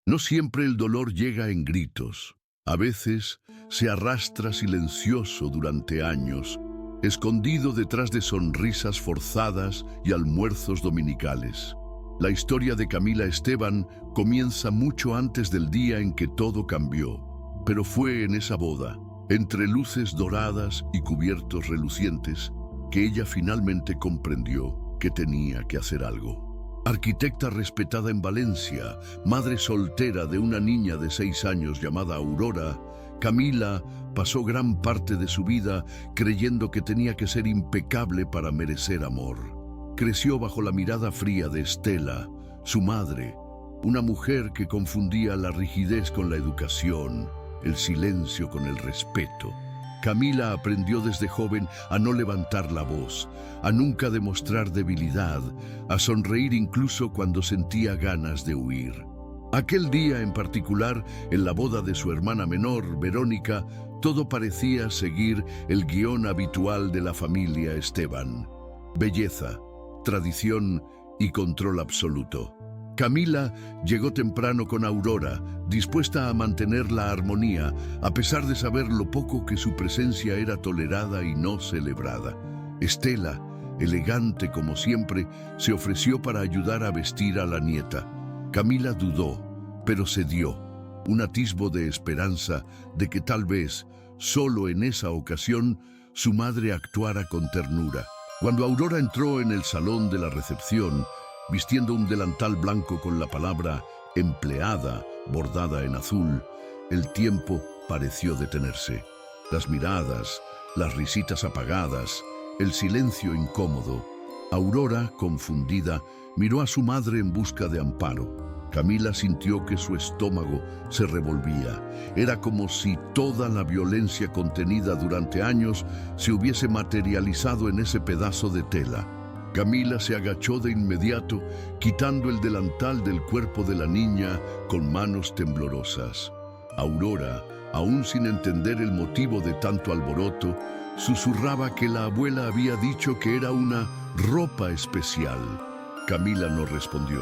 No siempre el dolor llega en gritos. A veces se arrastra silencioso durante años, escondido detrás de sonrisas forzadas y almuerzos dominicales. La historia de Camila Esteban comienza mucho antes del día en que todo cambió, pero fue en esa boda, entre luces doradas y cubiertos relucientes, que ella finalmente comprendió que tenía que hacer algo. Arquitecta respetada en Valencia, madre soltera de una niña de 6 años llamada Aurora, Camila pasó gran parte de su vida creyendo que tenía que ser impecable para merecer amor. Creció bajo la mirada fría de Estela, su madre, una mujer que confundía la rigidez con la educación, el silencio con el respeto. Camila aprendió desde joven a no levantar la voz, a nunca demostrar debilidad, a sonreír incluso cuando sentía ganas de huir. Aquel día en particular, en la boda de su hermana menor, Verónica, todo parecía seguir el guión habitual de la familia Esteban. Belleza, tradición y control absoluto. Camila llegó temprano con Aurora, dispuesta a mantener la armonía, a pesar de saber lo poco que su presencia era tolerada y no celebrada. Estela, elegante como siempre, se ofreció para ayudar a vestir a la nieta. Camila dudó, pero cedió, un atisbo de esperanza de que tal vez, solo en esa ocasión, su madre actuara con ternura. Cuando Aurora entró en el salón de la recepción, vistiendo un delantal blanco con la palabra empleada bordada en azul, el tiempo pareció detenerse. Las miradas, las risitas apagadas, el silencio incómodo. Aurora, confundida, miró a su madre en busca de amparo. Camila sintió que su estómago se revolvía. Era como si toda la violencia contenida durante años se hubiese materializado en ese pedazo de tela. Camila se agachó de inmediato, quitando el delantal del cuerpo de la niña con manos temblorosas. Aurora, aún sin entender el motivo de tanto alboroto, susurraba que la abuela había dicho que era una ropa especial. Camila no respondió.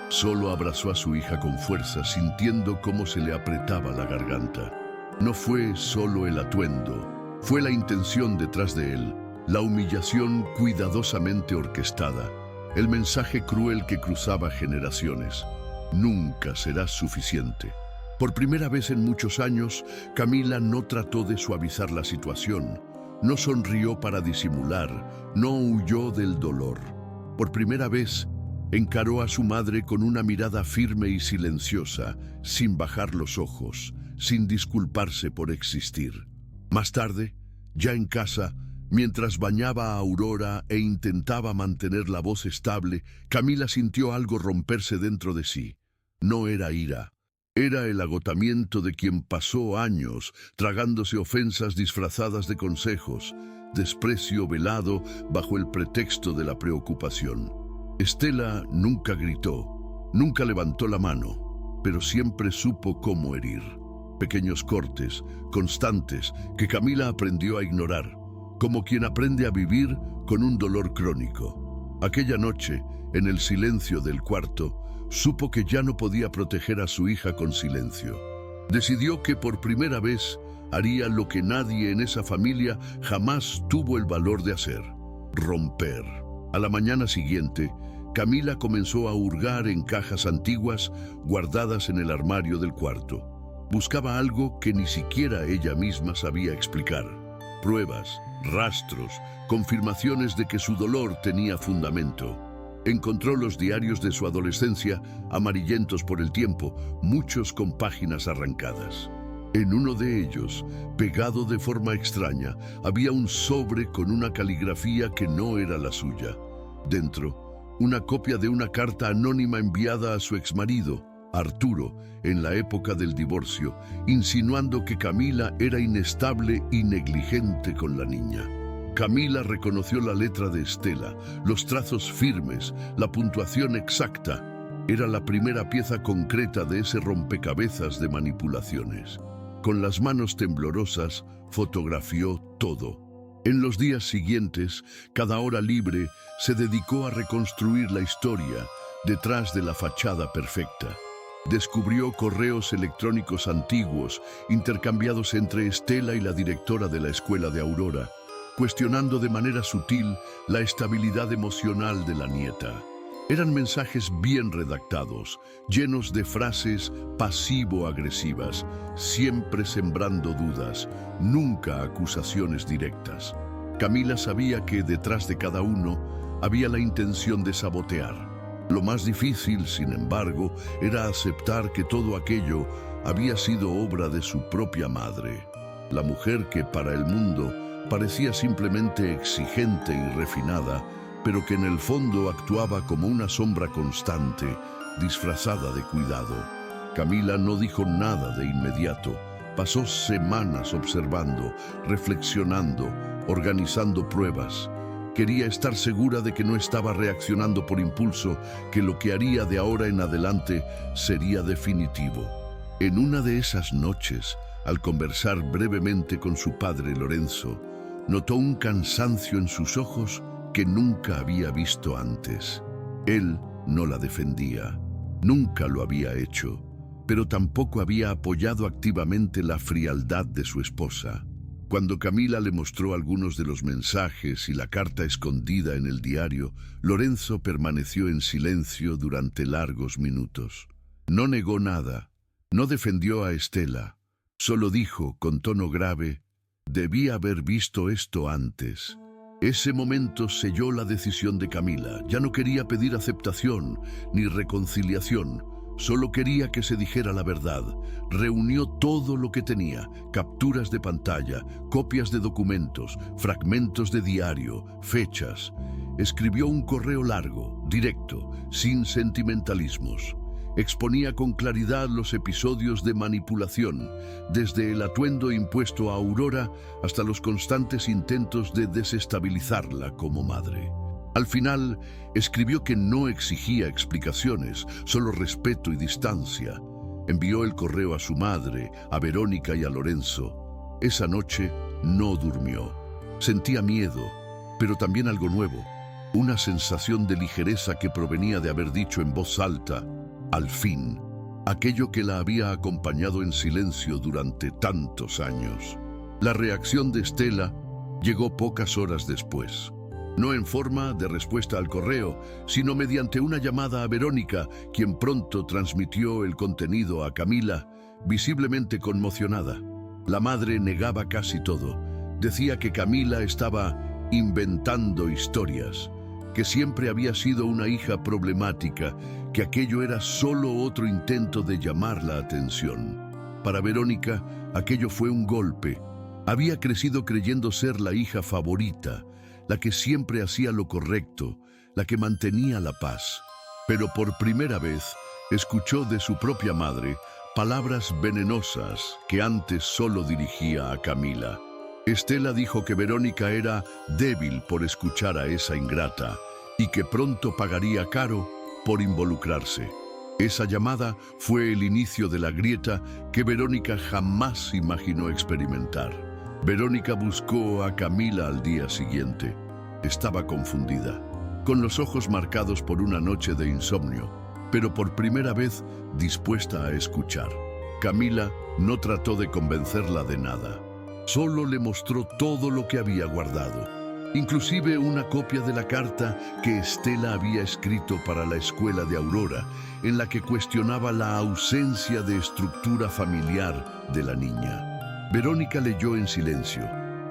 Solo abrazó a su hija con fuerza, sintiendo cómo se le apretaba la garganta. No fue solo el atuendo, fue la intención detrás de él. La humillación cuidadosamente orquestada, el mensaje cruel que cruzaba generaciones. Nunca serás suficiente. Por primera vez en muchos años, Camila no trató de suavizar la situación. No sonrió para disimular, no huyó del dolor. Por primera vez, encaró a su madre con una mirada firme y silenciosa, sin bajar los ojos, sin disculparse por existir. Más tarde, ya en casa, mientras bañaba a Aurora e intentaba mantener la voz estable, Camila sintió algo romperse dentro de sí. No era ira. Era el agotamiento de quien pasó años tragándose ofensas disfrazadas de consejos, desprecio velado bajo el pretexto de la preocupación. Estela nunca gritó, nunca levantó la mano, pero siempre supo cómo herir. Pequeños cortes, constantes, que Camila aprendió a ignorar, como quien aprende a vivir con un dolor crónico. Aquella noche, en el silencio del cuarto, supo que ya no podía proteger a su hija con silencio. Decidió que por primera vez haría lo que nadie en esa familia jamás tuvo el valor de hacer: romper. A la mañana siguiente, Camila comenzó a hurgar en cajas antiguas guardadas en el armario del cuarto. Buscaba algo que ni siquiera ella misma sabía explicar. Pruebas, rastros, confirmaciones de que su dolor tenía fundamento. Encontró los diarios de su adolescencia, amarillentos por el tiempo, muchos con páginas arrancadas. En uno de ellos, pegado de forma extraña, había un sobre con una caligrafía que no era la suya. Dentro, una copia de una carta anónima enviada a su exmarido, Arturo, en la época del divorcio, insinuando que Camila era inestable y negligente con la niña. Camila reconoció la letra de Estela, los trazos firmes, la puntuación exacta. Era la primera pieza concreta de ese rompecabezas de manipulaciones. Con las manos temblorosas, fotografió todo. En los días siguientes, cada hora libre, se dedicó a reconstruir la historia detrás de la fachada perfecta. Descubrió correos electrónicos antiguos, intercambiados entre Estela y la directora de la escuela de Aurora, cuestionando de manera sutil la estabilidad emocional de la nieta. Eran mensajes bien redactados, llenos de frases pasivo-agresivas, siempre sembrando dudas, nunca acusaciones directas. Camila sabía que detrás de cada uno había la intención de sabotear. Lo más difícil, sin embargo, era aceptar que todo aquello había sido obra de su propia madre, la mujer que para el mundo parecía simplemente exigente y refinada, pero que en el fondo actuaba como una sombra constante, disfrazada de cuidado. Camila no dijo nada de inmediato. Pasó semanas observando, reflexionando, organizando pruebas. Quería estar segura de que no estaba reaccionando por impulso, que lo que haría de ahora en adelante sería definitivo. En una de esas noches, al conversar brevemente con su padre Lorenzo, notó un cansancio en sus ojos que nunca había visto antes. Él no la defendía, nunca lo había hecho, pero tampoco había apoyado activamente la frialdad de su esposa. Cuando Camila le mostró algunos de los mensajes y la carta escondida en el diario, Lorenzo permaneció en silencio durante largos minutos. No negó nada, no defendió a Estela, solo dijo con tono grave: «Debí haber visto esto antes». Ese momento selló la decisión de Camila. Ya no quería pedir aceptación ni reconciliación, solo quería que se dijera la verdad. Reunió todo lo que tenía: capturas de pantalla, copias de documentos, fragmentos de diario, fechas. Escribió un correo largo, directo, sin sentimentalismos. Exponía con claridad los episodios de manipulación, desde el atuendo impuesto a Aurora hasta los constantes intentos de desestabilizarla como madre. Al final, escribió que no exigía explicaciones, solo respeto y distancia. Envió el correo a su madre, a Verónica y a Lorenzo. Esa noche no durmió. Sentía miedo, pero también algo nuevo, una sensación de ligereza que provenía de haber dicho en voz alta, al fin, aquello que la había acompañado en silencio durante tantos años. La reacción de Estela llegó pocas horas después. No en forma de respuesta al correo, sino mediante una llamada a Verónica, quien pronto transmitió el contenido a Camila, visiblemente conmocionada. La madre negaba casi todo. Decía que Camila estaba inventando historias, que siempre había sido una hija problemática, que aquello era solo otro intento de llamar la atención. Para Verónica, aquello fue un golpe. Había crecido creyendo ser la hija favorita, la que siempre hacía lo correcto, la que mantenía la paz. Pero por primera vez escuchó de su propia madre palabras venenosas que antes solo dirigía a Camila. Estela dijo que Verónica era débil por escuchar a esa ingrata y que pronto pagaría caro por involucrarse. Esa llamada fue el inicio de la grieta que Verónica jamás imaginó experimentar. Verónica buscó a Camila al día siguiente. Estaba confundida, con los ojos marcados por una noche de insomnio, pero por primera vez dispuesta a escuchar. Camila no trató de convencerla de nada. Solo le mostró todo lo que había guardado, inclusive una copia de la carta que Estela había escrito para la escuela de Aurora, en la que cuestionaba la ausencia de estructura familiar de la niña. Verónica leyó en silencio.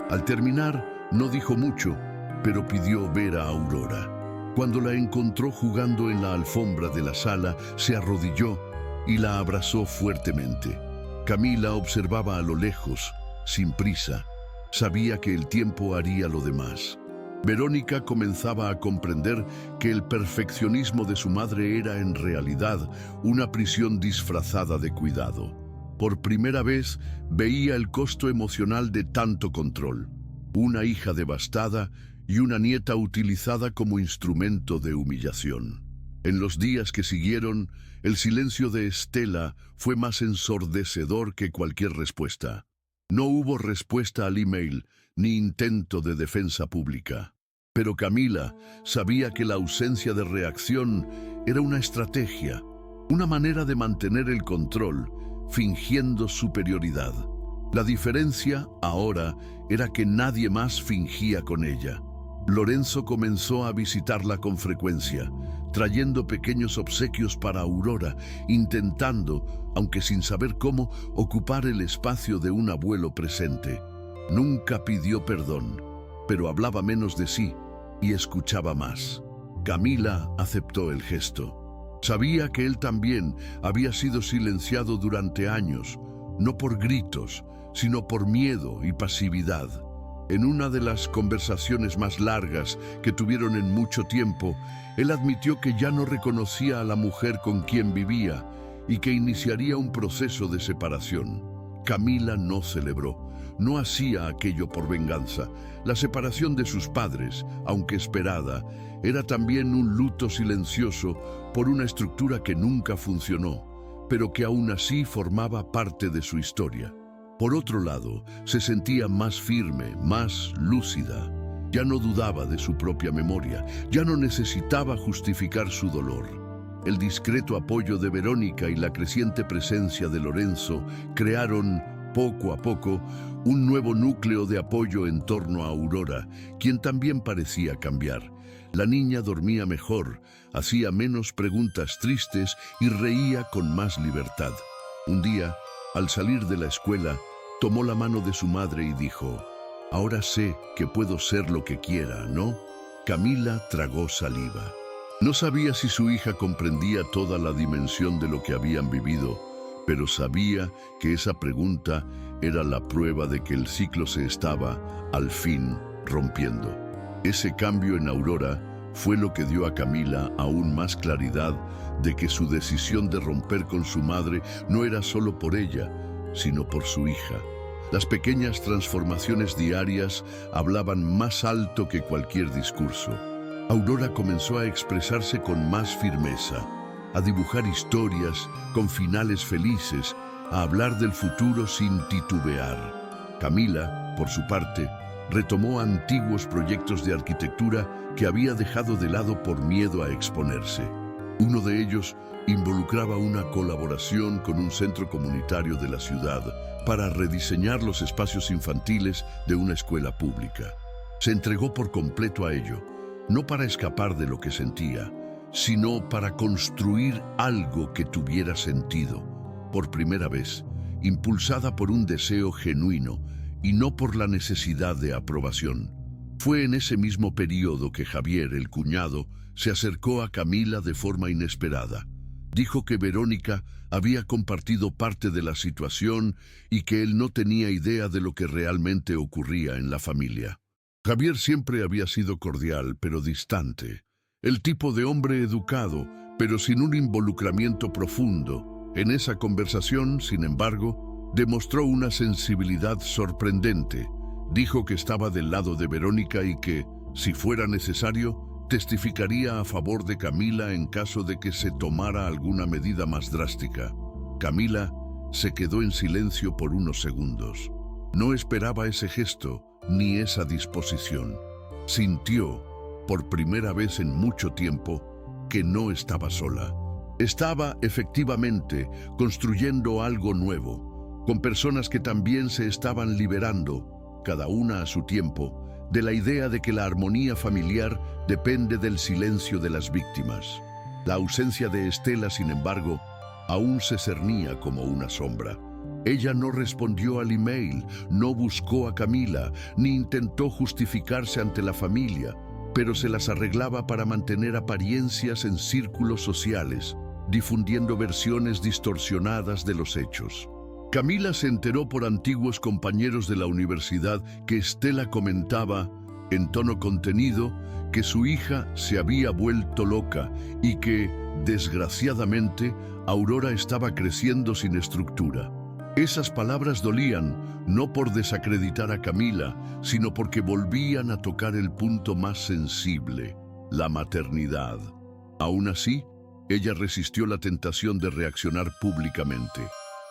Al terminar, no dijo mucho, pero pidió ver a Aurora. Cuando la encontró jugando en la alfombra de la sala, se arrodilló y la abrazó fuertemente. Camila observaba a lo lejos, sin prisa. Sabía que el tiempo haría lo demás. Verónica comenzaba a comprender que el perfeccionismo de su madre era en realidad una prisión disfrazada de cuidado. Por primera vez veía el costo emocional de tanto control. Una hija devastada y una nieta utilizada como instrumento de humillación. En los días que siguieron, el silencio de Estela fue más ensordecedor que cualquier respuesta. No hubo respuesta al email, ni intento de defensa pública. Pero Camila sabía que la ausencia de reacción era una estrategia, una manera de mantener el control, fingiendo superioridad. La diferencia, ahora, era que nadie más fingía con ella. Lorenzo comenzó a visitarla con frecuencia, trayendo pequeños obsequios para Aurora, intentando, aunque sin saber cómo, ocupar el espacio de un abuelo presente. Nunca pidió perdón, pero hablaba menos de sí y escuchaba más. Camila aceptó el gesto. Sabía que él también había sido silenciado durante años, no por gritos, sino por miedo y pasividad. En una de las conversaciones más largas que tuvieron en mucho tiempo, él admitió que ya no reconocía a la mujer con quien vivía y que iniciaría un proceso de separación. Camila no celebró, no hacía aquello por venganza. La separación de sus padres, aunque esperada, era también un luto silencioso por una estructura que nunca funcionó, pero que aún así formaba parte de su historia. Por otro lado, se sentía más firme, más lúcida. Ya no dudaba de su propia memoria, ya no necesitaba justificar su dolor. El discreto apoyo de Verónica y la creciente presencia de Lorenzo crearon, poco a poco, un nuevo núcleo de apoyo en torno a Aurora, quien también parecía cambiar. La niña dormía mejor, hacía menos preguntas tristes y reía con más libertad. Un día, al salir de la escuela, tomó la mano de su madre y dijo: «Ahora sé que puedo ser lo que quiera, ¿no?». Camila tragó saliva. No sabía si su hija comprendía toda la dimensión de lo que habían vivido, pero sabía que esa pregunta era la prueba de que el ciclo se estaba, al fin, rompiendo. Ese cambio en Aurora fue lo que dio a Camila aún más claridad de que su decisión de romper con su madre no era solo por ella, sino por su hija. Las pequeñas transformaciones diarias hablaban más alto que cualquier discurso. Aurora comenzó a expresarse con más firmeza, a dibujar historias con finales felices, a hablar del futuro sin titubear. Camila, por su parte, retomó antiguos proyectos de arquitectura que había dejado de lado por miedo a exponerse. Uno de ellos involucraba una colaboración con un centro comunitario de la ciudad para rediseñar los espacios infantiles de una escuela pública. Se entregó por completo a ello, no para escapar de lo que sentía, sino para construir algo que tuviera sentido. Por primera vez, impulsada por un deseo genuino y no por la necesidad de aprobación. Fue en ese mismo periodo que Javier, el cuñado, se acercó a Camila de forma inesperada. Dijo que Verónica había compartido parte de la situación y que él no tenía idea de lo que realmente ocurría en la familia. Javier siempre había sido cordial, pero distante. El tipo de hombre educado, pero sin un involucramiento profundo. En esa conversación, sin embargo, demostró una sensibilidad sorprendente. Dijo que estaba del lado de Verónica y que, si fuera necesario, testificaría a favor de Camila en caso de que se tomara alguna medida más drástica. Camila se quedó en silencio por unos segundos. No esperaba ese gesto ni esa disposición. Sintió, por primera vez en mucho tiempo, que no estaba sola. Estaba, efectivamente, construyendo algo nuevo, con personas que también se estaban liberando, cada una a su tiempo, de la idea de que la armonía familiar depende del silencio de las víctimas. La ausencia de Estela, sin embargo, aún se cernía como una sombra. Ella no respondió al email, no buscó a Camila, ni intentó justificarse ante la familia, pero se las arreglaba para mantener apariencias en círculos sociales, difundiendo versiones distorsionadas de los hechos. Camila se enteró por antiguos compañeros de la universidad que Estela comentaba, en tono contenido, que su hija se había vuelto loca y que, desgraciadamente, Aurora estaba creciendo sin estructura. Esas palabras dolían, no por desacreditar a Camila, sino porque volvían a tocar el punto más sensible, la maternidad. Aún así, ella resistió la tentación de reaccionar públicamente.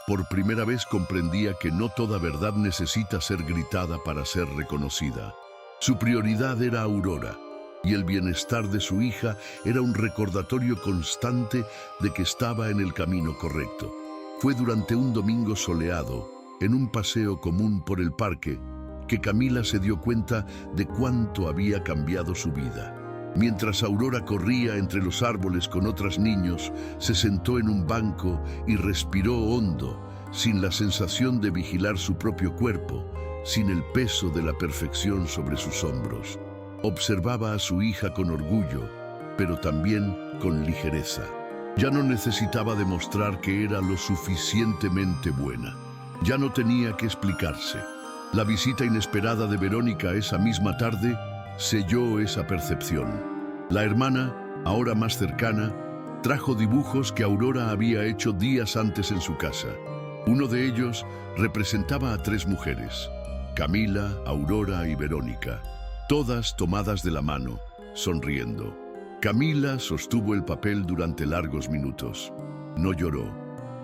Por primera vez comprendía que no toda verdad necesita ser gritada para ser reconocida. Su prioridad era Aurora, y el bienestar de su hija era un recordatorio constante de que estaba en el camino correcto. Fue durante un domingo soleado, en un paseo común por el parque, que Camila se dio cuenta de cuánto había cambiado su vida. Mientras Aurora corría entre los árboles con otros niños, se sentó en un banco y respiró hondo, sin la sensación de vigilar su propio cuerpo, sin el peso de la perfección sobre sus hombros. Observaba a su hija con orgullo, pero también con ligereza. Ya no necesitaba demostrar que era lo suficientemente buena. Ya no tenía que explicarse. La visita inesperada de Verónica esa misma tarde selló esa percepción. La hermana, ahora más cercana, trajo dibujos que Aurora había hecho días antes en su casa. Uno de ellos representaba a 3 mujeres: Camila, Aurora y Verónica, todas tomadas de la mano, sonriendo. Camila sostuvo el papel durante largos minutos. No lloró,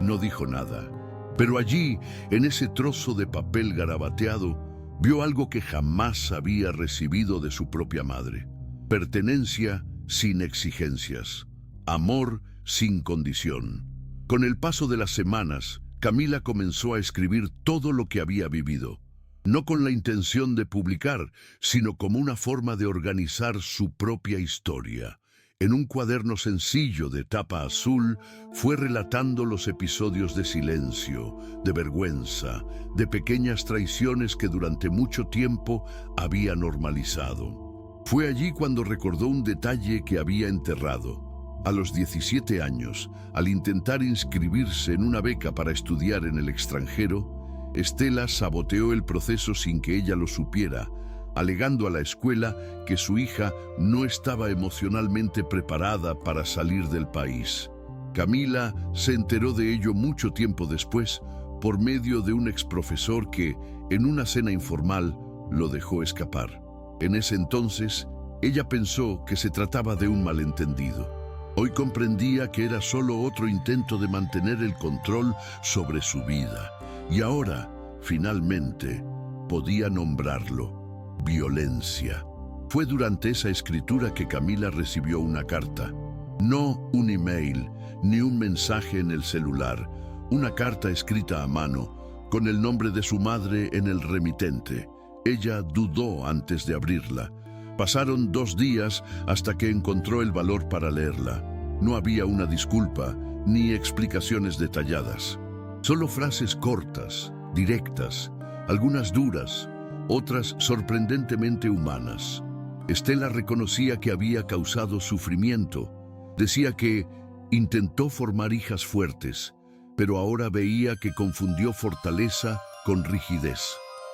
no dijo nada. Pero allí, en ese trozo de papel garabateado, vio algo que jamás había recibido de su propia madre: pertenencia sin exigencias, amor sin condición. Con el paso de las semanas, Camila comenzó a escribir todo lo que había vivido, no con la intención de publicar, sino como una forma de organizar su propia historia. En un cuaderno sencillo de tapa azul, fue relatando los episodios de silencio, de vergüenza, de pequeñas traiciones que durante mucho tiempo había normalizado. Fue allí cuando recordó un detalle que había enterrado. A los 17 años, al intentar inscribirse en una beca para estudiar en el extranjero, Estela saboteó el proceso sin que ella lo supiera, alegando a la escuela que su hija no estaba emocionalmente preparada para salir del país. Camila se enteró de ello mucho tiempo después por medio de un exprofesor que, en una cena informal, lo dejó escapar. En ese entonces, ella pensó que se trataba de un malentendido. Hoy comprendía que era solo otro intento de mantener el control sobre su vida. Y ahora, finalmente, podía nombrarlo: violencia. Fue durante esa escritura que Camila recibió una carta. No un email, ni un mensaje en el celular. Una carta escrita a mano, con el nombre de su madre en el remitente. Ella dudó antes de abrirla. Pasaron 2 días hasta que encontró el valor para leerla. No había una disculpa, ni explicaciones detalladas. Solo frases cortas, directas, algunas duras, otras sorprendentemente humanas. Estela reconocía que había causado sufrimiento. Decía que intentó formar hijas fuertes, pero ahora veía que confundió fortaleza con rigidez.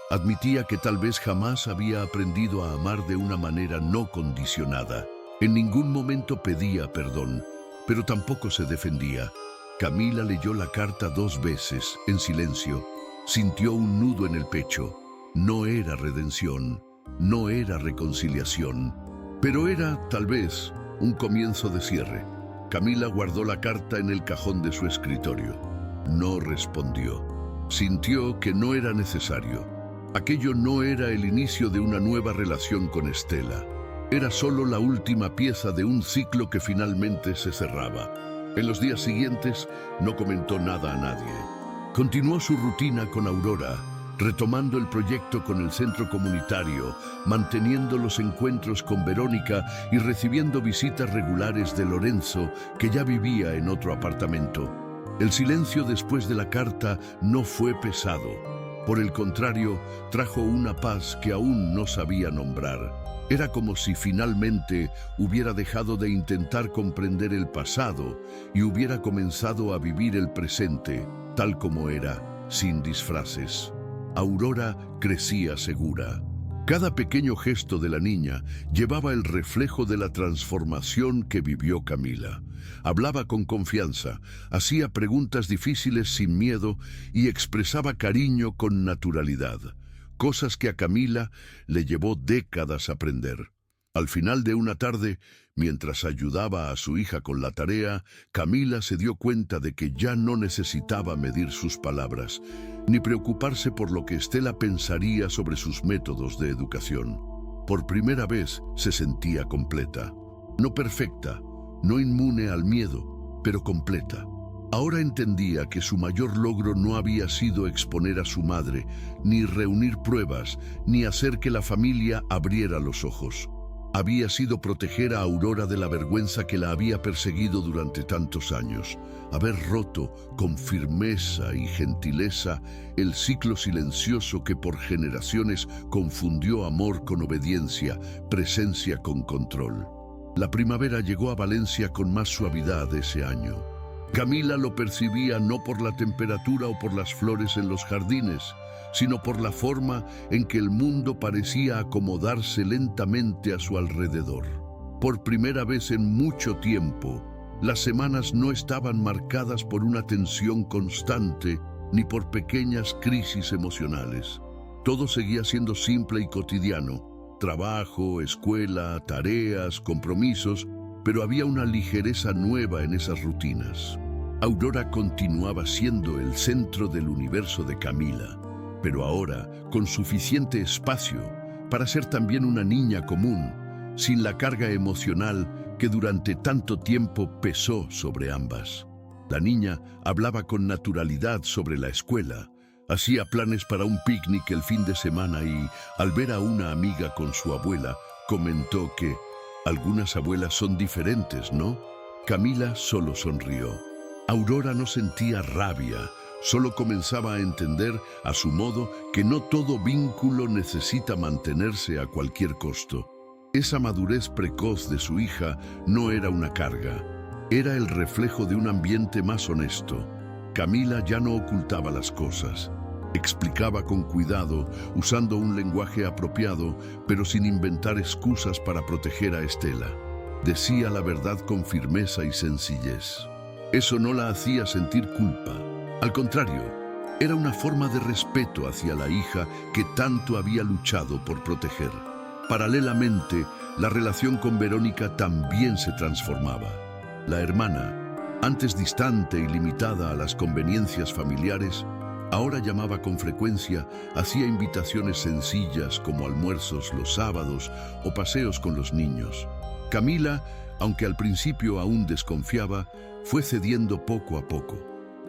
Admitía que tal vez jamás había aprendido a amar de una manera no condicionada. En ningún momento pedía perdón, pero tampoco se defendía. Camila leyó la carta 2 veces, en silencio. Sintió un nudo en el pecho. No era redención, no era reconciliación, pero era, tal vez, un comienzo de cierre. Camila guardó la carta en el cajón de su escritorio. No respondió. Sintió que no era necesario. Aquello no era el inicio de una nueva relación con Estela. Era solo la última pieza de un ciclo que finalmente se cerraba. En los días siguientes, no comentó nada a nadie. Continuó su rutina con Aurora, retomando el proyecto con el centro comunitario, manteniendo los encuentros con Verónica y recibiendo visitas regulares de Lorenzo, que ya vivía en otro apartamento. El silencio después de la carta no fue pesado. Por el contrario, trajo una paz que aún no sabía nombrar. Era como si finalmente hubiera dejado de intentar comprender el pasado y hubiera comenzado a vivir el presente, tal como era, sin disfraces. Aurora crecía segura. Cada pequeño gesto de la niña llevaba el reflejo de la transformación que vivió Camila. Hablaba con confianza, hacía preguntas difíciles sin miedo y expresaba cariño con naturalidad, cosas que a Camila le llevó décadas aprender. Al final de una tarde, mientras ayudaba a su hija con la tarea, Camila se dio cuenta de que ya no necesitaba medir sus palabras, ni preocuparse por lo que Estela pensaría sobre sus métodos de educación. Por primera vez se sentía completa. No perfecta, no inmune al miedo, pero completa. Ahora entendía que su mayor logro no había sido exponer a su madre, ni reunir pruebas, ni hacer que la familia abriera los ojos. Había sido proteger a Aurora de la vergüenza que la había perseguido durante tantos años, haber roto con firmeza y gentileza el ciclo silencioso que por generaciones confundió amor con obediencia, presencia con control. La primavera llegó a Valencia con más suavidad ese año. Camila lo percibía no por la temperatura o por las flores en los jardines, sino por la forma en que el mundo parecía acomodarse lentamente a su alrededor. Por primera vez en mucho tiempo, las semanas no estaban marcadas por una tensión constante ni por pequeñas crisis emocionales. Todo seguía siendo simple y cotidiano: trabajo, escuela, tareas, compromisos, pero había una ligereza nueva en esas rutinas. Aurora continuaba siendo el centro del universo de Camila, pero ahora con suficiente espacio para ser también una niña común, sin la carga emocional que durante tanto tiempo pesó sobre ambas. La niña hablaba con naturalidad sobre la escuela, hacía planes para un picnic el fin de semana y, al ver a una amiga con su abuela, comentó que algunas abuelas son diferentes, ¿no? Camila solo sonrió. Aurora no sentía rabia, solo comenzaba a entender, a su modo, que no todo vínculo necesita mantenerse a cualquier costo. Esa madurez precoz de su hija no era una carga, era el reflejo de un ambiente más honesto. Camila ya no ocultaba las cosas. Explicaba con cuidado, usando un lenguaje apropiado, pero sin inventar excusas para proteger a Estela. Decía la verdad con firmeza y sencillez. Eso no la hacía sentir culpa. Al contrario, era una forma de respeto hacia la hija que tanto había luchado por proteger. Paralelamente, la relación con Verónica también se transformaba. La hermana, antes distante y limitada a las conveniencias familiares, ahora llamaba con frecuencia, hacía invitaciones sencillas como almuerzos los sábados o paseos con los niños. Camila, aunque al principio aún desconfiaba, fue cediendo poco a poco.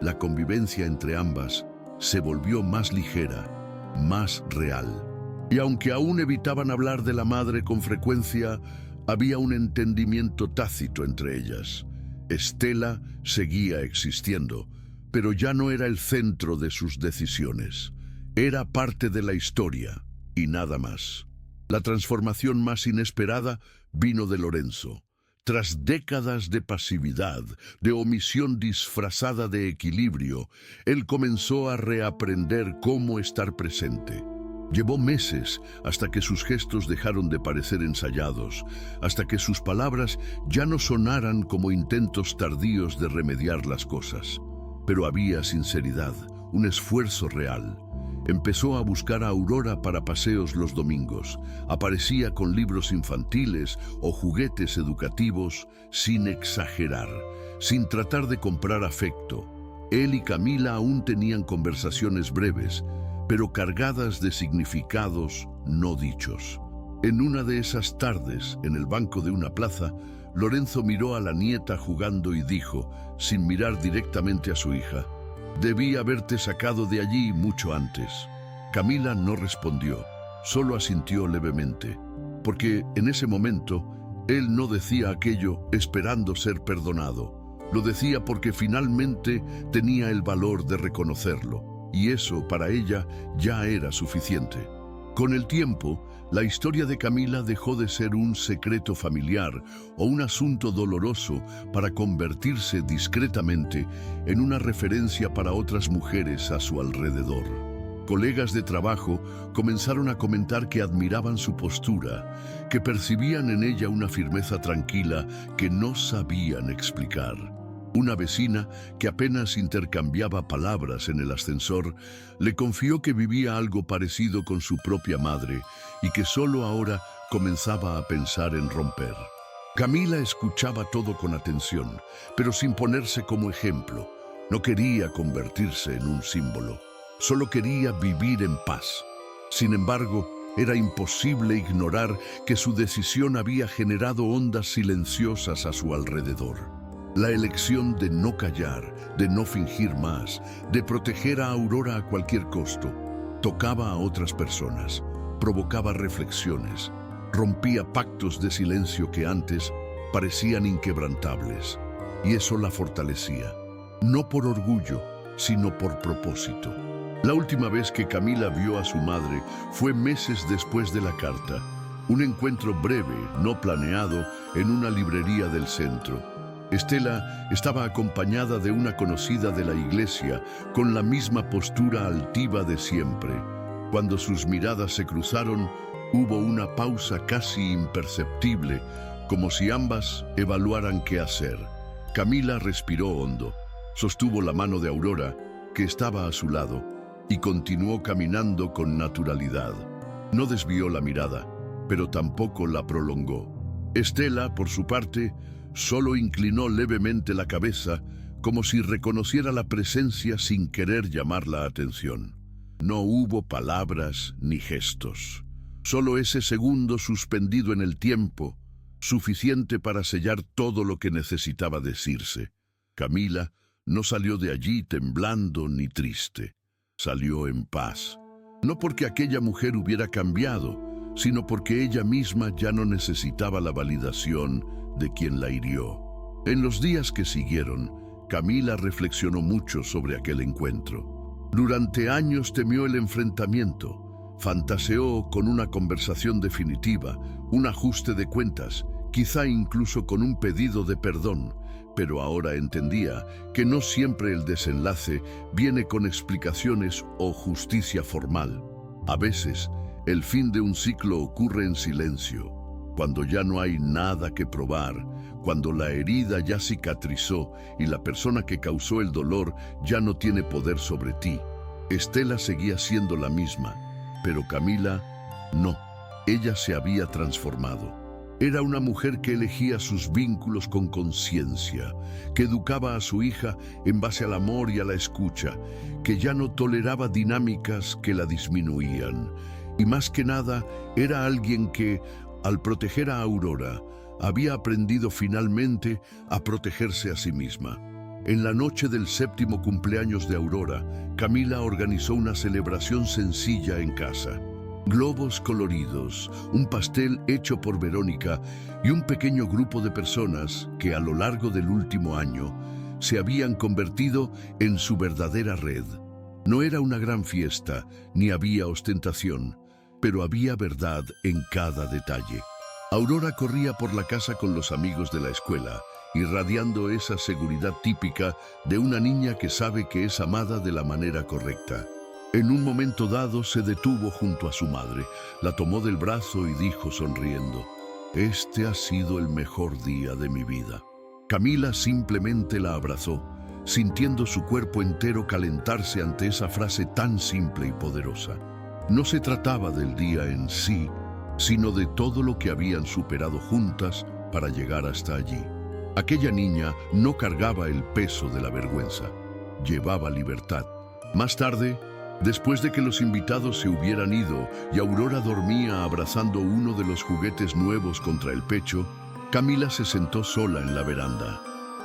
La convivencia entre ambas se volvió más ligera, más real. Y aunque aún evitaban hablar de la madre con frecuencia, había un entendimiento tácito entre ellas. Estela seguía existiendo, pero ya no era el centro de sus decisiones. Era parte de la historia, y nada más. La transformación más inesperada vino de Lorenzo. Tras décadas de pasividad, de omisión disfrazada de equilibrio, él comenzó a reaprender cómo estar presente. Llevó meses hasta que sus gestos dejaron de parecer ensayados, hasta que sus palabras ya no sonaran como intentos tardíos de remediar las cosas. Pero había sinceridad, un esfuerzo real. Empezó a buscar a Aurora para paseos los domingos. Aparecía con libros infantiles o juguetes educativos sin exagerar, sin tratar de comprar afecto. Él y Camila aún tenían conversaciones breves, pero cargadas de significados no dichos. En una de esas tardes, en el banco de una plaza, Lorenzo miró a la nieta jugando y dijo, sin mirar directamente a su hija: «Debí haberte sacado de allí mucho antes». Camila no respondió, solo asintió levemente, porque en ese momento él no decía aquello esperando ser perdonado. Lo decía porque finalmente tenía el valor de reconocerlo, y eso para ella ya era suficiente. Con el tiempo, la historia de Camila dejó de ser un secreto familiar o un asunto doloroso para convertirse discretamente en una referencia para otras mujeres a su alrededor. Colegas de trabajo comenzaron a comentar que admiraban su postura, que percibían en ella una firmeza tranquila que no sabían explicar. Una vecina, que apenas intercambiaba palabras en el ascensor, le confió que vivía algo parecido con su propia madre y que solo ahora comenzaba a pensar en romper. Camila escuchaba todo con atención, pero sin ponerse como ejemplo. No quería convertirse en un símbolo, solo quería vivir en paz. Sin embargo, Era imposible ignorar que su decisión había generado ondas silenciosas a su alrededor. La elección de no callar, de no fingir más, de proteger a Aurora a cualquier costo, tocaba a otras personas, provocaba reflexiones, rompía pactos de silencio que antes parecían inquebrantables, y eso la fortalecía, no por orgullo, sino por propósito. La última vez que Camila vio a su madre fue meses después de la carta, un encuentro breve, no planeado, en una librería del centro. Estela estaba acompañada de una conocida de la iglesia, con la misma postura altiva de siempre. Cuando sus miradas se cruzaron, hubo una pausa casi imperceptible, como si ambas evaluaran qué hacer. Camila respiró hondo, sostuvo la mano de Aurora, que estaba a su lado, y continuó caminando con naturalidad. No desvió la mirada, pero tampoco la prolongó. Estela, por su parte, solo inclinó levemente la cabeza, como si reconociera la presencia sin querer llamar la atención. No hubo palabras ni gestos. Solo ese segundo suspendido en el tiempo, suficiente para sellar todo lo que necesitaba decirse. Camila no salió de allí temblando ni triste. Salió en paz. No porque aquella mujer hubiera cambiado, sino porque ella misma ya no necesitaba la validación de quien la hirió. En los días que siguieron, Camila reflexionó mucho sobre aquel encuentro. Durante años temió el enfrentamiento, fantaseó con una conversación definitiva, un ajuste de cuentas, quizá incluso con un pedido de perdón, pero ahora entendía que no siempre el desenlace viene con explicaciones o justicia formal. A veces, el fin de un ciclo ocurre en silencio, cuando ya no hay nada que probar, cuando la herida ya cicatrizó y la persona que causó el dolor ya no tiene poder sobre ti. Estela seguía siendo la misma, pero Camila no. Ella se había transformado. Era una mujer que elegía sus vínculos con conciencia, que educaba a su hija en base al amor y a la escucha, que ya no toleraba dinámicas que la disminuían. Y más que nada, era alguien que, al proteger a Aurora, había aprendido finalmente a protegerse a sí misma. En la noche del 7º cumpleaños de Aurora, Camila organizó una celebración sencilla en casa. Globos coloridos, un pastel hecho por Verónica y un pequeño grupo de personas que a lo largo del último año se habían convertido en su verdadera red. No era una gran fiesta, ni había ostentación, pero había verdad en cada detalle. Aurora corría por la casa con los amigos de la escuela, irradiando esa seguridad típica de una niña que sabe que es amada de la manera correcta. En un momento dado se detuvo junto a su madre, la tomó del brazo y dijo sonriendo: «Este ha sido el mejor día de mi vida». Camila simplemente la abrazó, sintiendo su cuerpo entero calentarse ante esa frase tan simple y poderosa. No se trataba del día en sí, sino de todo lo que habían superado juntas para llegar hasta allí. Aquella niña no cargaba el peso de la vergüenza, llevaba libertad. Más tarde, después de que los invitados se hubieran ido y Aurora dormía abrazando uno de los juguetes nuevos contra el pecho, Camila se sentó sola en la veranda.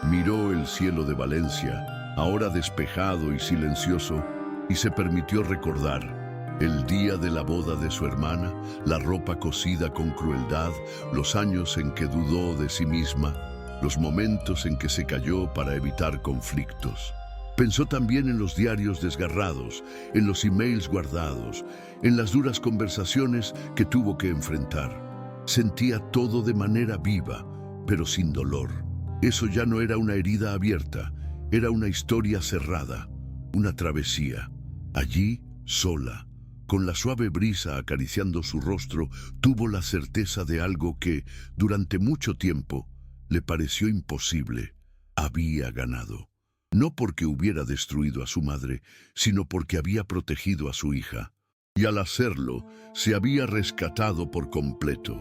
Miró el cielo de Valencia, ahora despejado y silencioso, y se permitió recordar el día de la boda de su hermana, la ropa cosida con crueldad, los años en que dudó de sí misma, los momentos en que se calló para evitar conflictos. Pensó también en los diarios desgarrados, en los emails guardados, en las duras conversaciones que tuvo que enfrentar. Sentía todo de manera viva, pero sin dolor. Eso ya no era una herida abierta, era una historia cerrada, una travesía. Allí, sola, con la suave brisa acariciando su rostro, tuvo la certeza de algo que, durante mucho tiempo, le pareció imposible. Había ganado. No porque hubiera destruido a su madre, sino porque había protegido a su hija. Y al hacerlo, se había rescatado por completo.